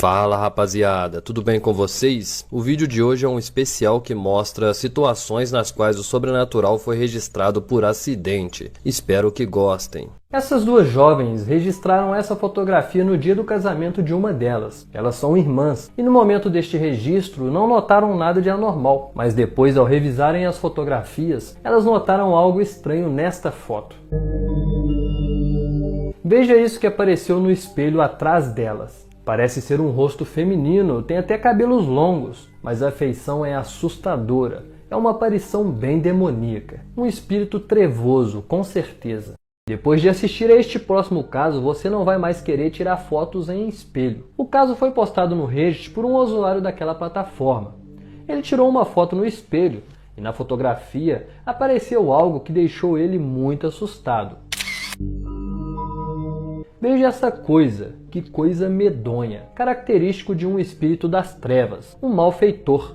Fala rapaziada, tudo bem com vocês? O vídeo de hoje é um especial que mostra situações nas quais o sobrenatural foi registrado por acidente. Espero que gostem. Essas duas jovens registraram essa fotografia no dia do casamento de uma delas. Elas são irmãs e no momento deste registro não notaram nada de anormal, mas depois, ao revisarem as fotografias, elas notaram algo estranho nesta foto. Veja isso que apareceu no espelho atrás delas. Parece ser um rosto feminino, tem até cabelos longos, mas a feição é assustadora. É uma aparição bem demoníaca, um espírito trevoso, com certeza. Depois de assistir a este próximo caso, você não vai mais querer tirar fotos em espelho. O caso foi postado no Reddit por um usuário daquela plataforma. Ele tirou uma foto no espelho e na fotografia apareceu algo que deixou ele muito assustado. Veja essa coisa, que coisa medonha, característico de um espírito das trevas, um malfeitor.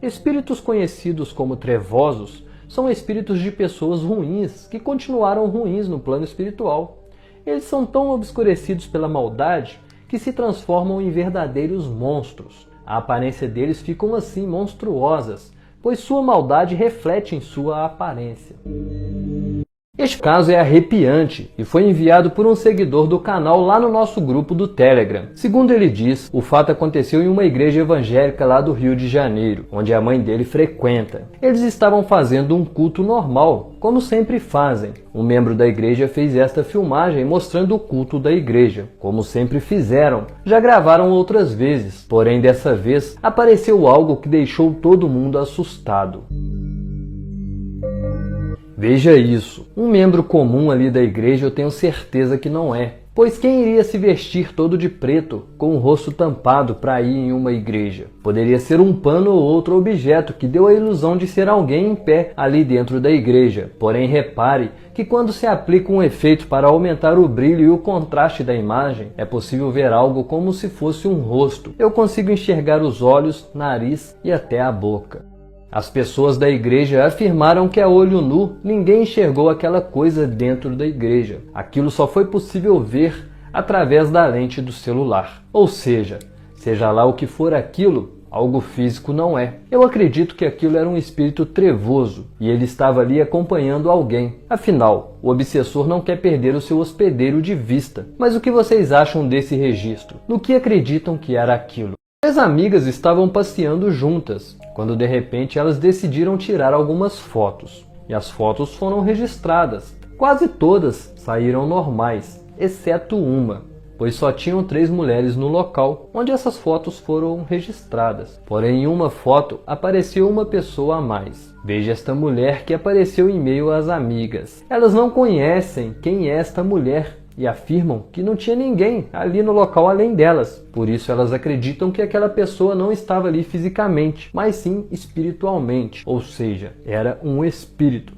Espíritos conhecidos como trevosos são espíritos de pessoas ruins que continuaram ruins no plano espiritual. Eles são tão obscurecidos pela maldade que se transformam em verdadeiros monstros. A aparência deles ficam assim monstruosas, pois sua maldade reflete em sua aparência. Este caso é arrepiante e foi enviado por um seguidor do canal lá no nosso grupo do Telegram. Segundo ele diz, o fato aconteceu em uma igreja evangélica lá do Rio de Janeiro, onde a mãe dele frequenta. Eles estavam fazendo um culto normal, como sempre fazem. Um membro da igreja fez esta filmagem mostrando o culto da igreja, como sempre fizeram. Já gravaram outras vezes, porém dessa vez apareceu algo que deixou todo mundo assustado. Veja isso, um membro comum ali da igreja eu tenho certeza que não é, pois quem iria se vestir todo de preto, com o rosto tampado para ir em uma igreja? Poderia ser um pano ou outro objeto que deu a ilusão de ser alguém em pé ali dentro da igreja. Porém repare que quando se aplica um efeito para aumentar o brilho e o contraste da imagem, é possível ver algo como se fosse um rosto. Eu consigo enxergar os olhos, nariz e até a boca. As pessoas da igreja afirmaram que a olho nu ninguém enxergou aquela coisa dentro da igreja. Aquilo só foi possível ver através da lente do celular. Ou seja lá o que for aquilo, algo físico não é. Eu acredito que aquilo era um espírito trevoso e ele estava ali acompanhando alguém. Afinal, o obsessor não quer perder o seu hospedeiro de vista. Mas o que vocês acham desse registro? No que acreditam que era aquilo? As amigas estavam passeando juntas, quando de repente elas decidiram tirar algumas fotos. E as fotos foram registradas. Quase todas saíram normais, exceto uma, pois só tinham 3 mulheres no local onde essas fotos foram registradas. Porém, em uma foto apareceu uma pessoa a mais. Veja esta mulher que apareceu em meio às amigas. Elas não conhecem quem é esta mulher e afirmam que não tinha ninguém ali no local além delas. Por isso elas acreditam que aquela pessoa não estava ali fisicamente, mas sim espiritualmente, ou seja, era um espírito.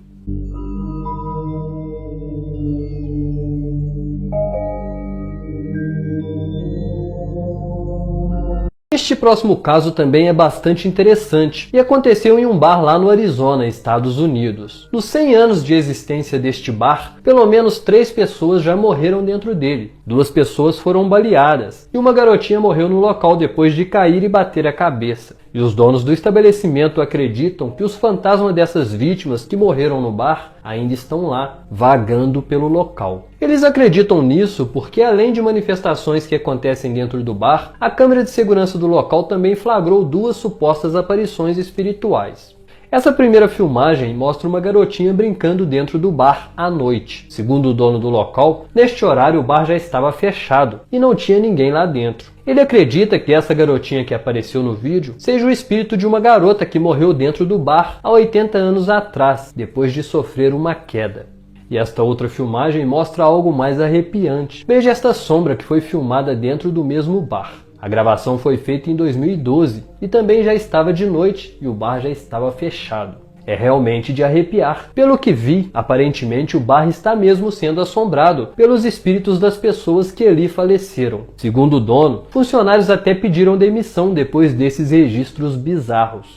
Este próximo caso também é bastante interessante e aconteceu em um bar lá no Arizona, Estados Unidos. Nos 100 anos de existência deste bar, pelo menos 3 pessoas já morreram dentro dele. 2 pessoas foram baleadas e uma garotinha morreu no local depois de cair e bater a cabeça. E os donos do estabelecimento acreditam que os fantasmas dessas vítimas que morreram no bar ainda estão lá, vagando pelo local. Eles acreditam nisso porque, além de manifestações que acontecem dentro do bar, a câmera de segurança do local também flagrou 2 supostas aparições espirituais. Essa primeira filmagem mostra uma garotinha brincando dentro do bar à noite. Segundo o dono do local, neste horário o bar já estava fechado e não tinha ninguém lá dentro. Ele acredita que essa garotinha que apareceu no vídeo seja o espírito de uma garota que morreu dentro do bar há 80 anos atrás, depois de sofrer uma queda. E esta outra filmagem mostra algo mais arrepiante. Veja esta sombra que foi filmada dentro do mesmo bar. A gravação foi feita em 2012 e também já estava de noite e o bar já estava fechado. É realmente de arrepiar. Pelo que vi, aparentemente o bar está mesmo sendo assombrado pelos espíritos das pessoas que ali faleceram. Segundo o dono, funcionários até pediram demissão depois desses registros bizarros.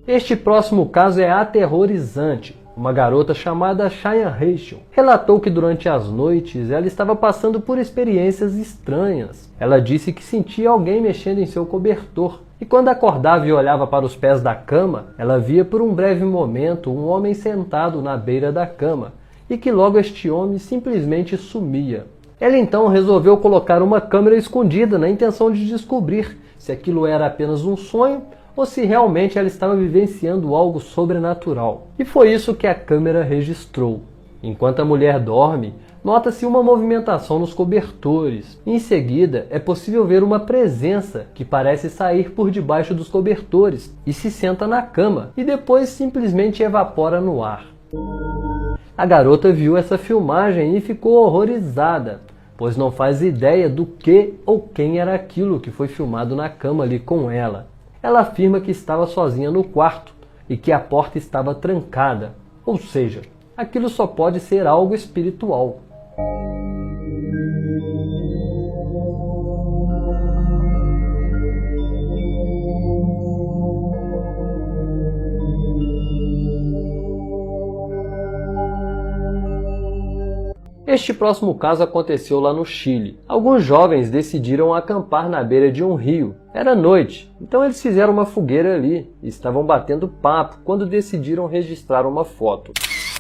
Este próximo caso é aterrorizante. Uma garota chamada Cheyenne Rachel relatou que durante as noites ela estava passando por experiências estranhas. Ela disse que sentia alguém mexendo em seu cobertor e quando acordava e olhava para os pés da cama, ela via por um breve momento um homem sentado na beira da cama e que logo este homem simplesmente sumia. Ela então resolveu colocar uma câmera escondida na intenção de descobrir se aquilo era apenas um sonho ou se realmente ela estava vivenciando algo sobrenatural. E foi isso que a câmera registrou. Enquanto a mulher dorme, nota-se uma movimentação nos cobertores. Em seguida, é possível ver uma presença que parece sair por debaixo dos cobertores e se senta na cama e depois simplesmente evapora no ar. A garota viu essa filmagem e ficou horrorizada, pois não faz ideia do que ou quem era aquilo que foi filmado na cama ali com ela. Ela afirma que estava sozinha no quarto e que a porta estava trancada, ou seja, aquilo só pode ser algo espiritual. Este próximo caso aconteceu lá no Chile. Alguns jovens decidiram acampar na beira de um rio. Era noite, então eles fizeram uma fogueira ali e estavam batendo papo quando decidiram registrar uma foto.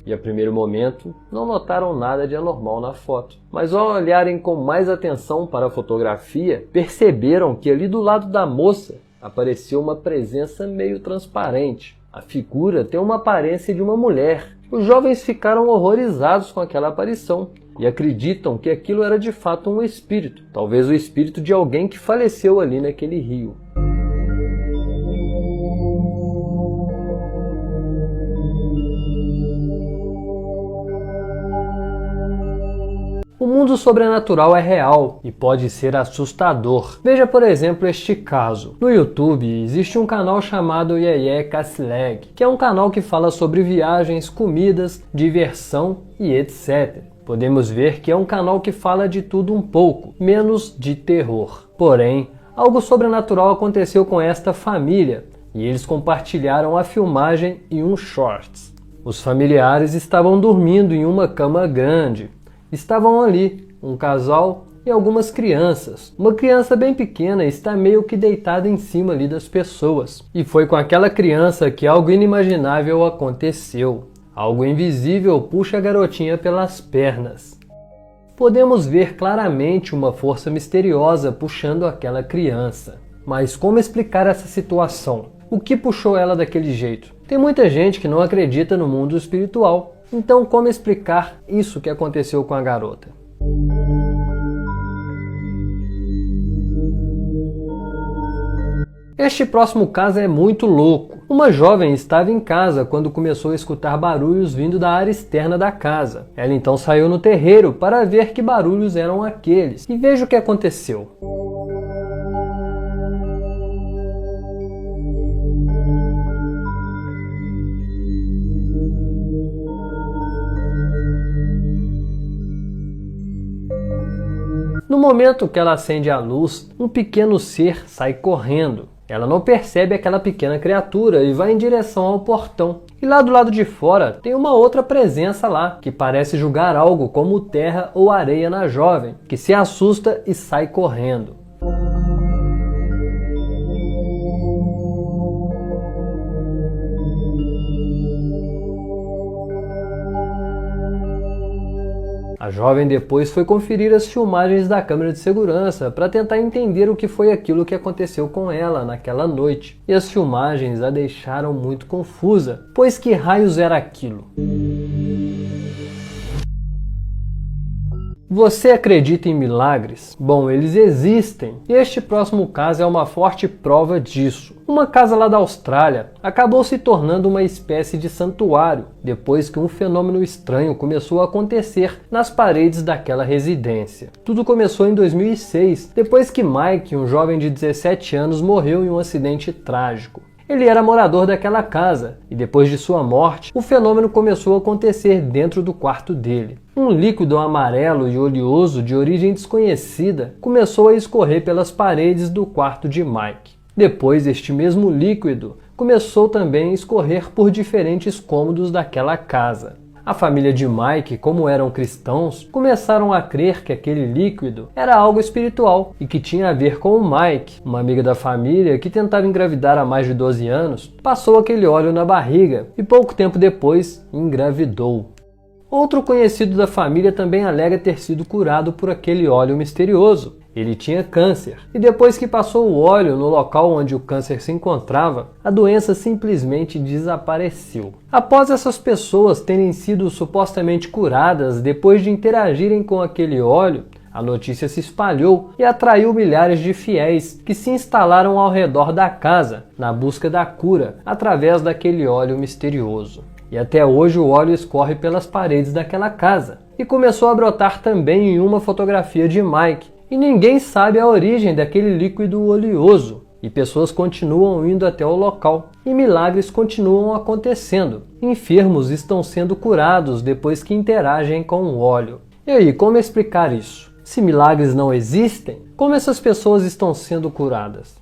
E a primeiro momento, não notaram nada de anormal na foto. Mas ao olharem com mais atenção para a fotografia, perceberam que ali do lado da moça apareceu uma presença meio transparente. A figura tem uma aparência de uma mulher. Os jovens ficaram horrorizados com aquela aparição e acreditam que aquilo era de fato um espírito, talvez o espírito de alguém que faleceu ali naquele rio. O mundo sobrenatural é real e pode ser assustador. Veja, por exemplo, este caso. No YouTube existe um canal chamado Yeye Kassileg, que é um canal que fala sobre viagens, comidas, diversão e etc. Podemos ver que é um canal que fala de tudo um pouco, menos de terror. Porém, algo sobrenatural aconteceu com esta família e eles compartilharam a filmagem em um shorts. Os familiares estavam dormindo em uma cama grande. Estavam ali, um casal e algumas crianças. Uma criança bem pequena está meio que deitada em cima ali das pessoas. E foi com aquela criança que algo inimaginável aconteceu. Algo invisível puxa a garotinha pelas pernas. Podemos ver claramente uma força misteriosa puxando aquela criança. Mas como explicar essa situação? O que puxou ela daquele jeito? Tem muita gente que não acredita no mundo espiritual. Então, como explicar isso que aconteceu com a garota? Este próximo caso é muito louco. Uma jovem estava em casa quando começou a escutar barulhos vindo da área externa da casa. Ela então saiu no terreiro para ver que barulhos eram aqueles. E veja o que aconteceu. No momento que ela acende a luz, um pequeno ser sai correndo. Ela não percebe aquela pequena criatura e vai em direção ao portão. E lá do lado de fora tem uma outra presença lá, que parece julgar algo como terra ou areia na jovem, que se assusta e sai correndo. A jovem depois foi conferir as filmagens da câmera de segurança para tentar entender o que foi aquilo que aconteceu com ela naquela noite. E as filmagens a deixaram muito confusa, pois que raios era aquilo? Você acredita em milagres? Bom, eles existem. E este próximo caso é uma forte prova disso. Uma casa lá da Austrália acabou se tornando uma espécie de santuário, depois que um fenômeno estranho começou a acontecer nas paredes daquela residência. Tudo começou em 2006, depois que Mike, um jovem de 17 anos, morreu em um acidente trágico. Ele era morador daquela casa e depois de sua morte, o fenômeno começou a acontecer dentro do quarto dele. Um líquido amarelo e oleoso de origem desconhecida começou a escorrer pelas paredes do quarto de Mike. Depois, este mesmo líquido começou também a escorrer por diferentes cômodos daquela casa. A família de Mike, como eram cristãos, começaram a crer que aquele líquido era algo espiritual e que tinha a ver com o Mike. Uma amiga da família que tentava engravidar há mais de 12 anos, passou aquele óleo na barriga e pouco tempo depois engravidou. Outro conhecido da família também alega ter sido curado por aquele óleo misterioso. Ele tinha câncer, e depois que passou o óleo no local onde o câncer se encontrava, a doença simplesmente desapareceu. Após essas pessoas terem sido supostamente curadas depois de interagirem com aquele óleo, a notícia se espalhou e atraiu milhares de fiéis que se instalaram ao redor da casa na busca da cura através daquele óleo misterioso. E até hoje o óleo escorre pelas paredes daquela casa. E começou a brotar também em uma fotografia de Mike. E ninguém sabe a origem daquele líquido oleoso. E pessoas continuam indo até o local. E milagres continuam acontecendo. Enfermos estão sendo curados depois que interagem com o óleo. E aí, como explicar isso? Se milagres não existem, como essas pessoas estão sendo curadas?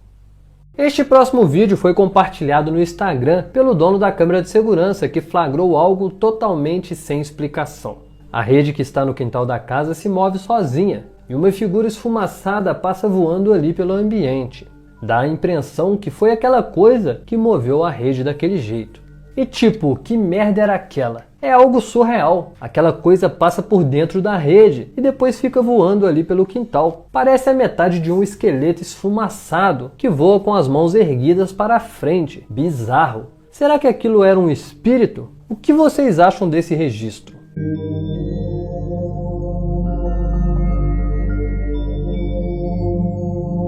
Este próximo vídeo foi compartilhado no Instagram pelo dono da câmera de segurança que flagrou algo totalmente sem explicação. A rede que está no quintal da casa se move sozinha e uma figura esfumaçada passa voando ali pelo ambiente. Dá a impressão que foi aquela coisa que moveu a rede daquele jeito. E tipo, que merda era aquela? É algo surreal. Aquela coisa passa por dentro da rede e depois fica voando ali pelo quintal. Parece a metade de um esqueleto esfumaçado que voa com as mãos erguidas para a frente. Bizarro. Será que aquilo era um espírito? O que vocês acham desse registro?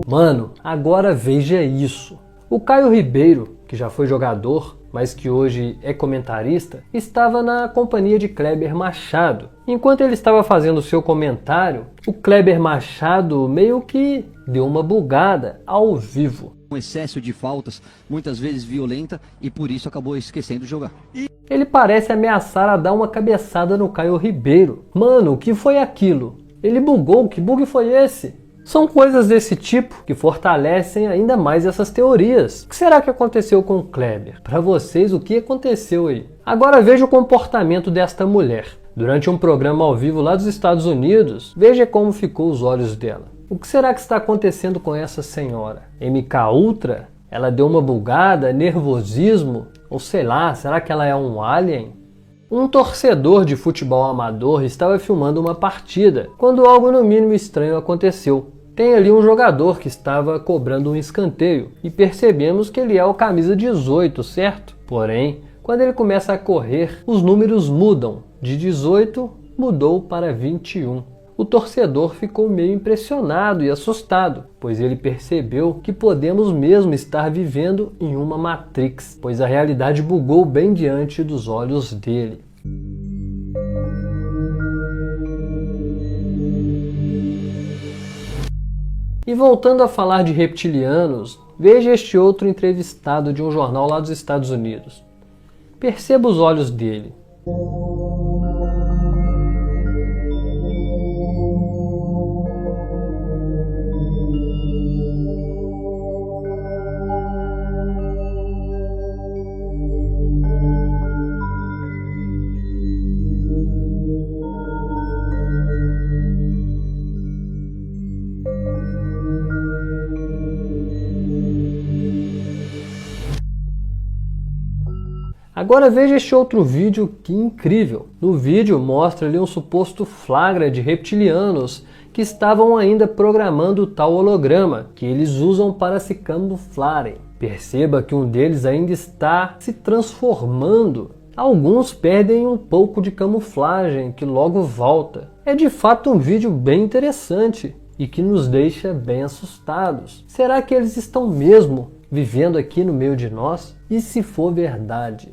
Mano, agora veja isso. O Caio Ribeiro, que já foi jogador, mas que hoje é comentarista, estava na companhia de Kleber Machado. Enquanto ele estava fazendo seu comentário, o Kleber Machado meio que deu uma bugada ao vivo. Um excesso de faltas, muitas vezes violenta, e por isso acabou esquecendo de jogar. Ele parece ameaçar a dar uma cabeçada no Caio Ribeiro. Mano, o que foi aquilo? Ele bugou, que bug foi esse? São coisas desse tipo que fortalecem ainda mais essas teorias. O que será que aconteceu com o Kleber? Para vocês, o que aconteceu aí? Agora veja o comportamento desta mulher. Durante um programa ao vivo lá dos Estados Unidos, veja como ficou os olhos dela. O que será que está acontecendo com essa senhora? MK Ultra? Ela deu uma bugada, nervosismo? Ou sei lá, será que ela é um alien? Um torcedor de futebol amador estava filmando uma partida, quando algo no mínimo estranho aconteceu. Tem ali um jogador que estava cobrando um escanteio e percebemos que ele é o camisa 18, certo? Porém, quando ele começa a correr, os números mudam. De 18 mudou para 21. O torcedor ficou meio impressionado e assustado, pois ele percebeu que podemos mesmo estar vivendo em uma Matrix, pois a realidade bugou bem diante dos olhos dele. E voltando a falar de reptilianos, veja este outro entrevistado de um jornal lá dos Estados Unidos. Perceba os olhos dele. Agora veja este outro vídeo, que incrível. No vídeo mostra ali um suposto flagra de reptilianos que estavam ainda programando o tal holograma que eles usam para se camuflarem. Perceba que um deles ainda está se transformando. Alguns perdem um pouco de camuflagem que logo volta. É de fato um vídeo bem interessante e que nos deixa bem assustados. Será que eles estão mesmo vivendo aqui no meio de nós? E se for verdade?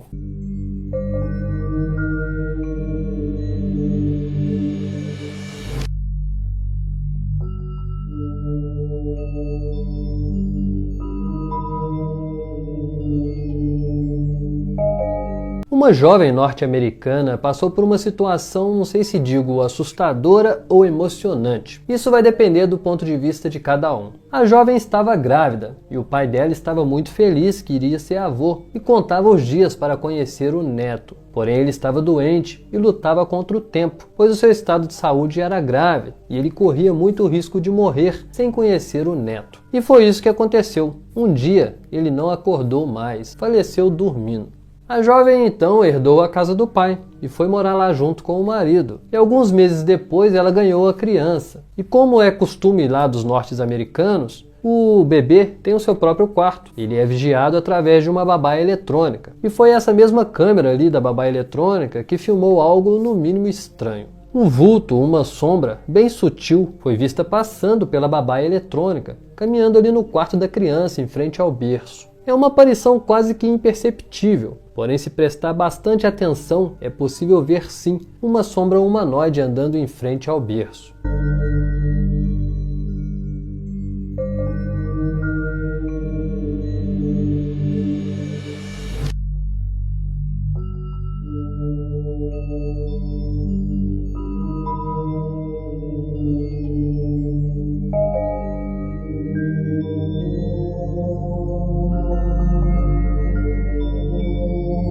Uma jovem norte-americana passou por uma situação, não sei se digo assustadora ou emocionante. Isso vai depender do ponto de vista de cada um. A jovem estava grávida e o pai dela estava muito feliz que iria ser avô e contava os dias para conhecer o neto. Porém, ele estava doente e lutava contra o tempo, pois o seu estado de saúde era grave e ele corria muito risco de morrer sem conhecer o neto. E foi isso que aconteceu. Um dia, ele não acordou mais, faleceu dormindo. A jovem então herdou a casa do pai e foi morar lá junto com o marido. E alguns meses depois ela ganhou a criança. E como é costume lá dos norte-americanos, o bebê tem o seu próprio quarto. Ele é vigiado através de uma babá eletrônica. E foi essa mesma câmera ali da babá eletrônica que filmou algo no mínimo estranho. Um vulto, uma sombra bem sutil, foi vista passando pela babá eletrônica, caminhando ali no quarto da criança em frente ao berço. É uma aparição quase que imperceptível, porém se prestar bastante atenção é possível ver sim uma sombra humanoide andando em frente ao berço.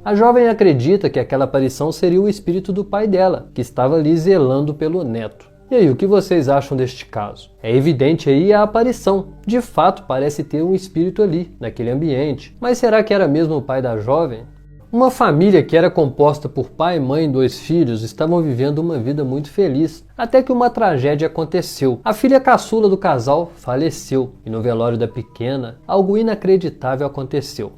A jovem acredita que aquela aparição seria o espírito do pai dela, que estava ali zelando pelo neto. E aí, o que vocês acham deste caso? É evidente aí a aparição. De fato, parece ter um espírito ali, naquele ambiente. Mas será que era mesmo o pai da jovem? Uma família que era composta por pai, mãe e 2 filhos estavam vivendo uma vida muito feliz, até que uma tragédia aconteceu. A filha caçula do casal faleceu, e no velório da pequena, algo inacreditável aconteceu.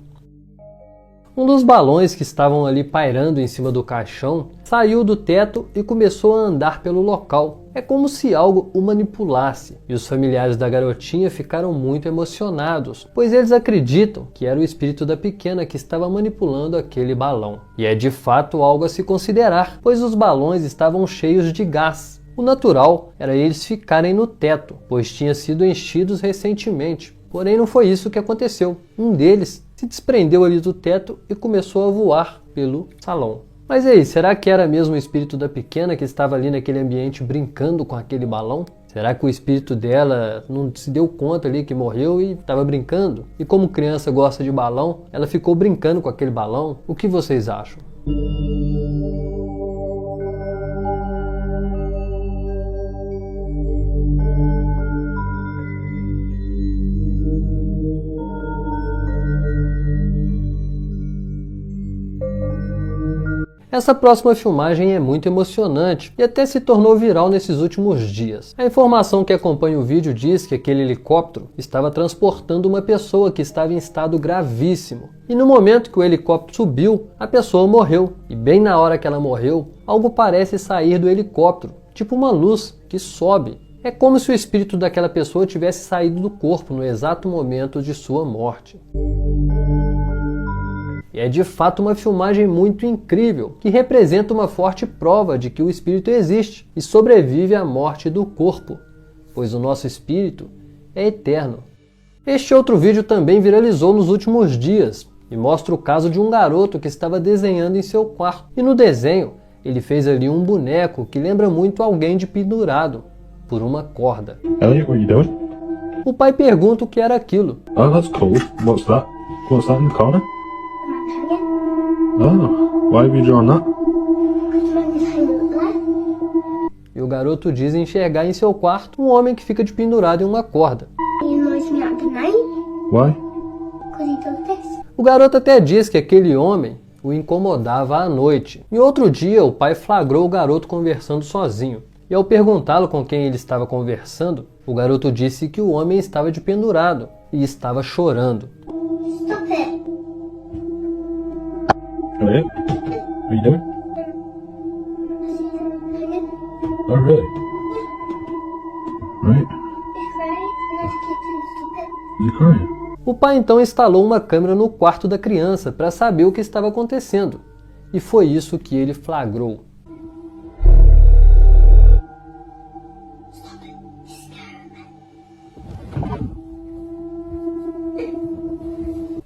Um dos balões que estavam ali pairando em cima do caixão saiu do teto e começou a andar pelo local. É como se algo o manipulasse, e os familiares da garotinha ficaram muito emocionados, pois eles acreditam que era o espírito da pequena que estava manipulando aquele balão. E é de fato algo a se considerar, pois os balões estavam cheios de gás. O natural era eles ficarem no teto, pois tinham sido enchidos recentemente. Porém, não foi isso que aconteceu. Um deles se desprendeu ali do teto e começou a voar pelo salão. Mas e aí, será que era mesmo o espírito da pequena que estava ali naquele ambiente brincando com aquele balão? Será que o espírito dela não se deu conta ali que morreu e estava brincando? E como criança gosta de balão, ela ficou brincando com aquele balão? O que vocês acham? Essa próxima filmagem é muito emocionante e até se tornou viral nesses últimos dias. A informação que acompanha o vídeo diz que aquele helicóptero estava transportando uma pessoa que estava em estado gravíssimo. E no momento que o helicóptero subiu, a pessoa morreu. E bem na hora que ela morreu, algo parece sair do helicóptero, tipo uma luz que sobe. É como se o espírito daquela pessoa tivesse saído do corpo no exato momento de sua morte. E é de fato uma filmagem muito incrível, que representa uma forte prova de que o espírito existe e sobrevive à morte do corpo, pois o nosso espírito é eterno. Este outro vídeo também viralizou nos últimos dias e mostra o caso de um garoto que estava desenhando em seu quarto. E no desenho, ele fez ali um boneco que lembra muito alguém de pendurado por uma corda. Elliot, what are you doing? O pai pergunta o que era aquilo. Oh, that's cool. What's that? What's that in the corner? Oh, why have you drawn that? E o garoto diz enxergar em seu quarto um homem que fica de pendurado em uma corda. Why? O garoto até diz que aquele homem o incomodava à noite. E outro dia o pai flagrou o garoto conversando sozinho. E ao perguntá-lo com quem ele estava conversando, o garoto disse que o homem estava de pendurado e estava chorando. Elliot, what are you doing? Oh, really? Right. You crying? O pai então instalou uma câmera no quarto da criança para saber o que estava acontecendo. E foi isso que ele flagrou.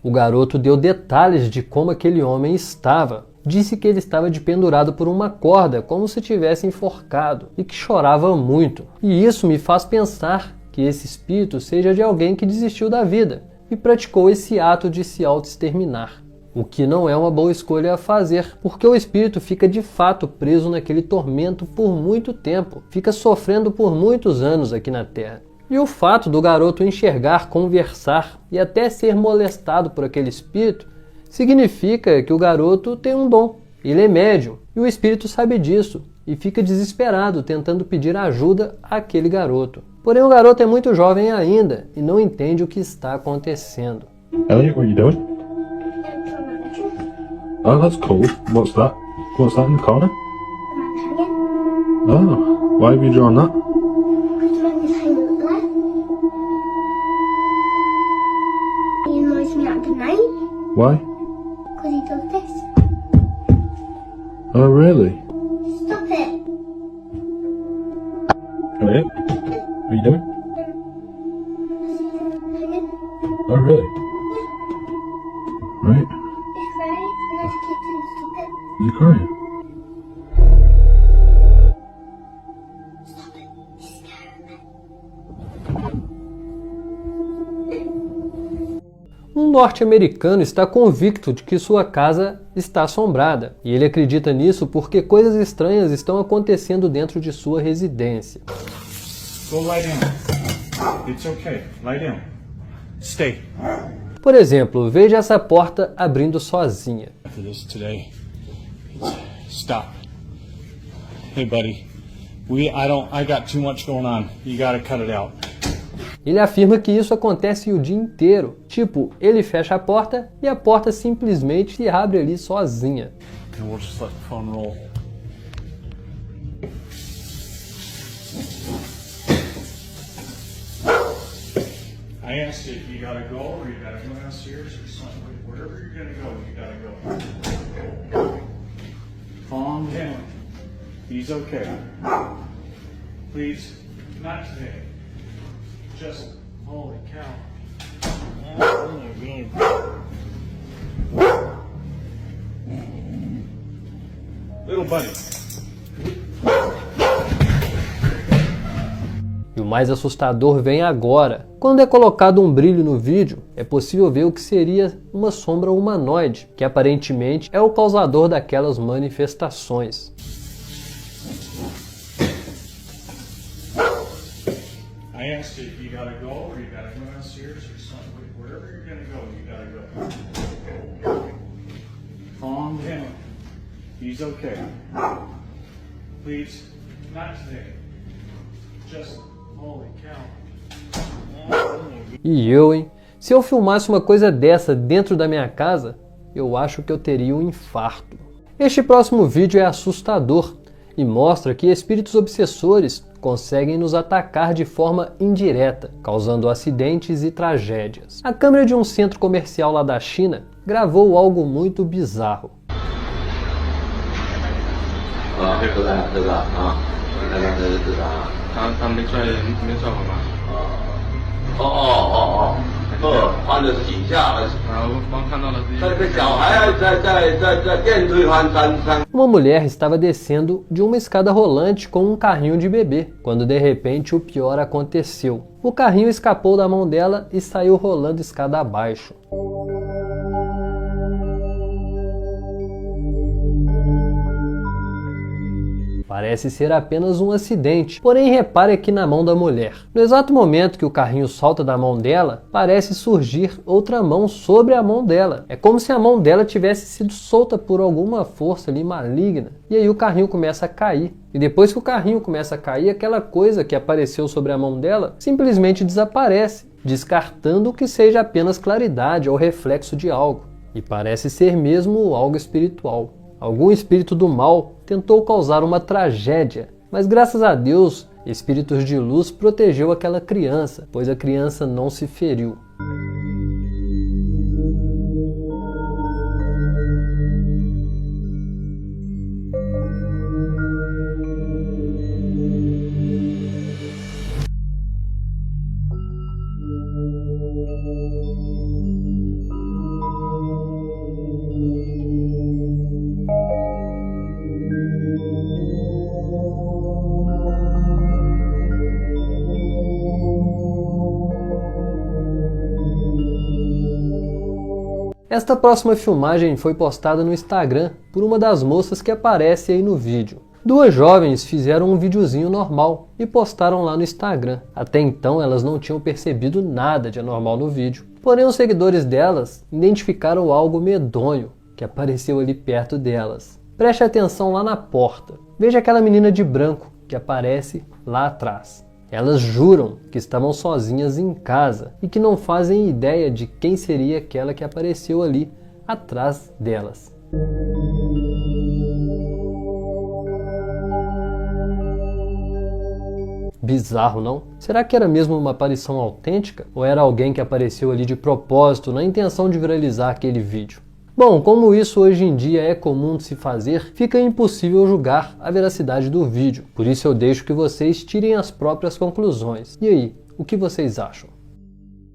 O O garoto deu detalhes de como aquele homem estava. Disse que ele estava pendurado por uma corda, como se tivesse enforcado, e que chorava muito. E isso me faz pensar que esse espírito seja de alguém que desistiu da vida e praticou esse ato de se auto-exterminar. O que não é uma boa escolha a fazer, porque o espírito fica de fato preso naquele tormento por muito tempo, fica sofrendo por muitos anos aqui na Terra. E o fato do garoto enxergar, conversar e até ser molestado por aquele espírito, significa que o garoto tem um dom. Ele é médium e o espírito sabe disso e fica desesperado tentando pedir ajuda àquele garoto. Porém o garoto é muito jovem ainda e não entende o que está acontecendo. Elliot, what are you doing? Oh, that's cool. What's that? What's that in the corner? Oh, why have you drawn that? He annoys me at the night Why? because he does this. Oh, really? Stop it. Elliot, what are you doing? Hanging. Oh, really? Right. He's crying. And I have to keep saying stop it. You crying? Stop it. He's scaring me. Um norte-americano está convicto de que sua casa está assombrada, e ele acredita nisso porque coisas estranhas estão acontecendo dentro de sua residência. Go lie down. It's okay. Lie down. Stay. Por exemplo, veja essa porta abrindo sozinha. After this today, stop. Hey, buddy. I got too much going on. You gotta cut it out. Ele afirma que isso acontece o dia inteiro. Tipo, ele fecha a porta e a porta simplesmente se abre ali sozinha. And we'll just let the phone roll. I asked you if you gotta go or you gotta go downstairs or something. Wherever you're gonna go, you gotta go. Calm down. He's okay. Please, not today. Just, holy cow. Oh my God. Little buddy. E o mais assustador vem agora. Quando é colocado um brilho no vídeo, é possível ver o que seria uma sombra humanoide, que aparentemente é o causador daquelas manifestações. I asked you if you gotta go or you gotta go downstairs or something. Wherever you're gonna go, you gotta go. Calm down. He's okay. Please, not today. Just, holy cow. E eu, hein? Se eu filmasse uma coisa dessa dentro da minha casa, eu acho que eu teria um infarto. Este próximo vídeo é assustador e mostra que espíritos obsessores conseguem nos atacar de forma indireta, causando acidentes e tragédias. A câmera de um centro comercial lá da China gravou algo muito bizarro. Uma mulher estava descendo de uma escada rolante com um carrinho de bebê, quando de repente o pior aconteceu. O carrinho escapou da mão dela e saiu rolando escada abaixo. Parece ser apenas um acidente, porém repare aqui na mão da mulher. No exato momento que o carrinho solta da mão dela, parece surgir outra mão sobre a mão dela. É como se a mão dela tivesse sido solta por alguma força ali maligna. E aí o carrinho começa a cair. E depois que o carrinho começa a cair, aquela coisa que apareceu sobre a mão dela simplesmente desaparece, descartando que seja apenas claridade ou reflexo de algo. E parece ser mesmo algo espiritual. Algum espírito do mal tentou causar uma tragédia, mas graças a Deus, espíritos de luz protegeu aquela criança, pois a criança não se feriu. Esta próxima filmagem foi postada no Instagram por uma das moças que aparece aí no vídeo. Duas jovens fizeram um videozinho normal e postaram lá no Instagram. Até então elas não tinham percebido nada de anormal no vídeo. Porém os seguidores delas identificaram algo medonho que apareceu ali perto delas. Preste atenção lá na porta. Veja aquela menina de branco que aparece lá atrás. Elas juram que estavam sozinhas em casa e que não fazem ideia de quem seria aquela que apareceu ali atrás delas. Bizarro, não? Será que era mesmo uma aparição autêntica? Ou era alguém que apareceu ali de propósito na intenção de viralizar aquele vídeo? Bom, como isso hoje em dia é comum de se fazer, fica impossível julgar a veracidade do vídeo. Por isso eu deixo que vocês tirem as próprias conclusões. E aí, o que vocês acham?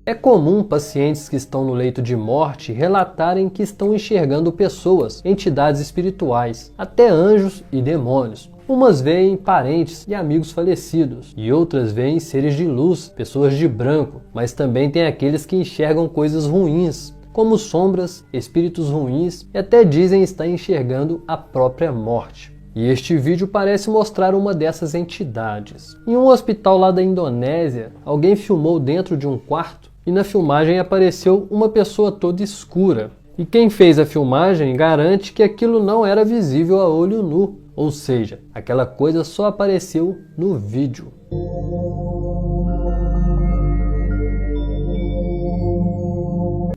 É comum pacientes que estão no leito de morte relatarem que estão enxergando pessoas, entidades espirituais, até anjos e demônios. Umas veem parentes e amigos falecidos, e outras veem seres de luz, pessoas de branco, mas também tem aqueles que enxergam coisas ruins, como sombras, espíritos ruins e até dizem estar enxergando a própria morte. E este vídeo parece mostrar uma dessas entidades. Em um hospital lá da Indonésia, alguém filmou dentro de um quarto e na filmagem apareceu uma pessoa toda escura. E quem fez a filmagem garante que aquilo não era visível a olho nu, ou seja, aquela coisa só apareceu no vídeo.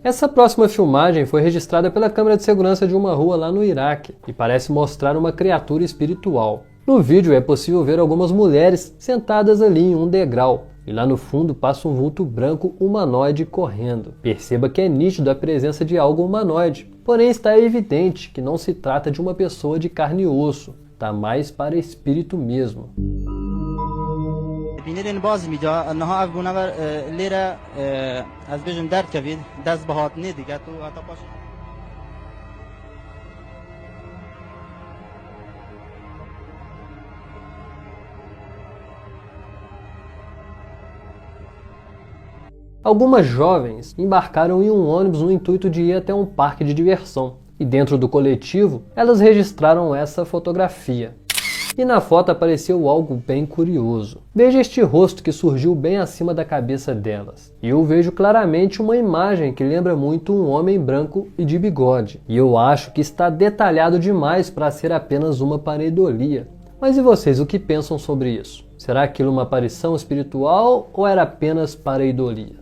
Essa próxima filmagem foi registrada pela câmera de segurança de uma rua lá no Iraque e parece mostrar uma criatura espiritual. No vídeo é possível ver algumas mulheres sentadas ali em um degrau e lá no fundo passa um vulto branco humanoide correndo. Perceba que é nítido a presença de algo humanoide, porém está evidente que não se trata de uma pessoa de carne e osso, está mais para espírito mesmo. بینیدن باز میجا انها اف گونور لیره از بیشم درد کفید دست به هات نه دیگه تو حتی باشه. Algumas jovens embarcaram em um ônibus no intuito de ir até um parque de diversão. E dentro do coletivo, elas registraram essa fotografia. E na foto apareceu algo bem curioso. Veja este rosto que surgiu bem acima da cabeça delas. E eu vejo claramente uma imagem que lembra muito um homem branco e de bigode. E eu acho que está detalhado demais para ser apenas uma pareidolia. Mas e vocês, o que pensam sobre isso? Será aquilo uma aparição espiritual ou era apenas pareidolia?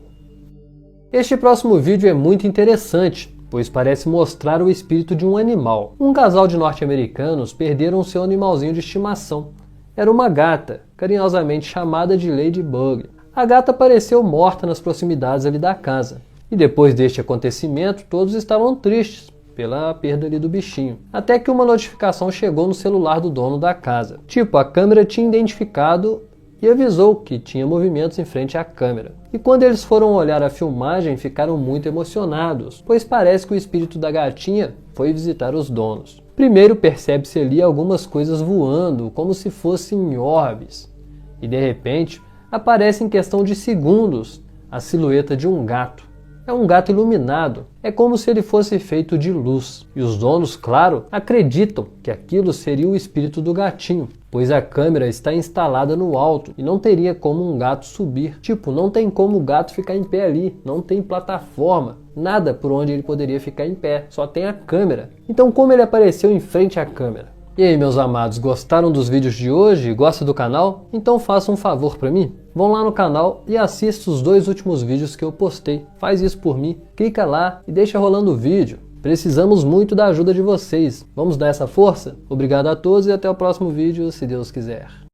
Este próximo vídeo é muito interessante, pois parece mostrar o espírito de um animal. Um casal de norte-americanos perderam seu animalzinho de estimação. Era uma gata, carinhosamente chamada de Ladybug. A gata apareceu morta nas proximidades ali da casa. E depois deste acontecimento, todos estavam tristes pela perda ali do bichinho. Até que uma notificação chegou no celular do dono da casa. Tipo, a câmera tinha identificado e avisou que tinha movimentos em frente à câmera. E quando eles foram olhar a filmagem, ficaram muito emocionados, pois parece que o espírito da gatinha foi visitar os donos. Primeiro percebe-se ali algumas coisas voando, como se fossem orbes. E de repente, aparece em questão de segundos a silhueta de um gato. É um gato iluminado, é como se ele fosse feito de luz. E os donos, claro, acreditam que aquilo seria o espírito do gatinho, pois a câmera está instalada no alto e não teria como um gato subir. Tipo, não tem como o gato ficar em pé ali, não tem plataforma, nada por onde ele poderia ficar em pé, só tem a câmera. Então como ele apareceu em frente à câmera? E aí, meus amados, gostaram dos vídeos de hoje? Gosta do canal? Então faça um favor para mim. Vão lá no canal e assista os 2 últimos vídeos que eu postei. Faz isso por mim, clica lá e deixa rolando o vídeo. Precisamos muito da ajuda de vocês. Vamos dar essa força? Obrigado a todos e até o próximo vídeo, se Deus quiser.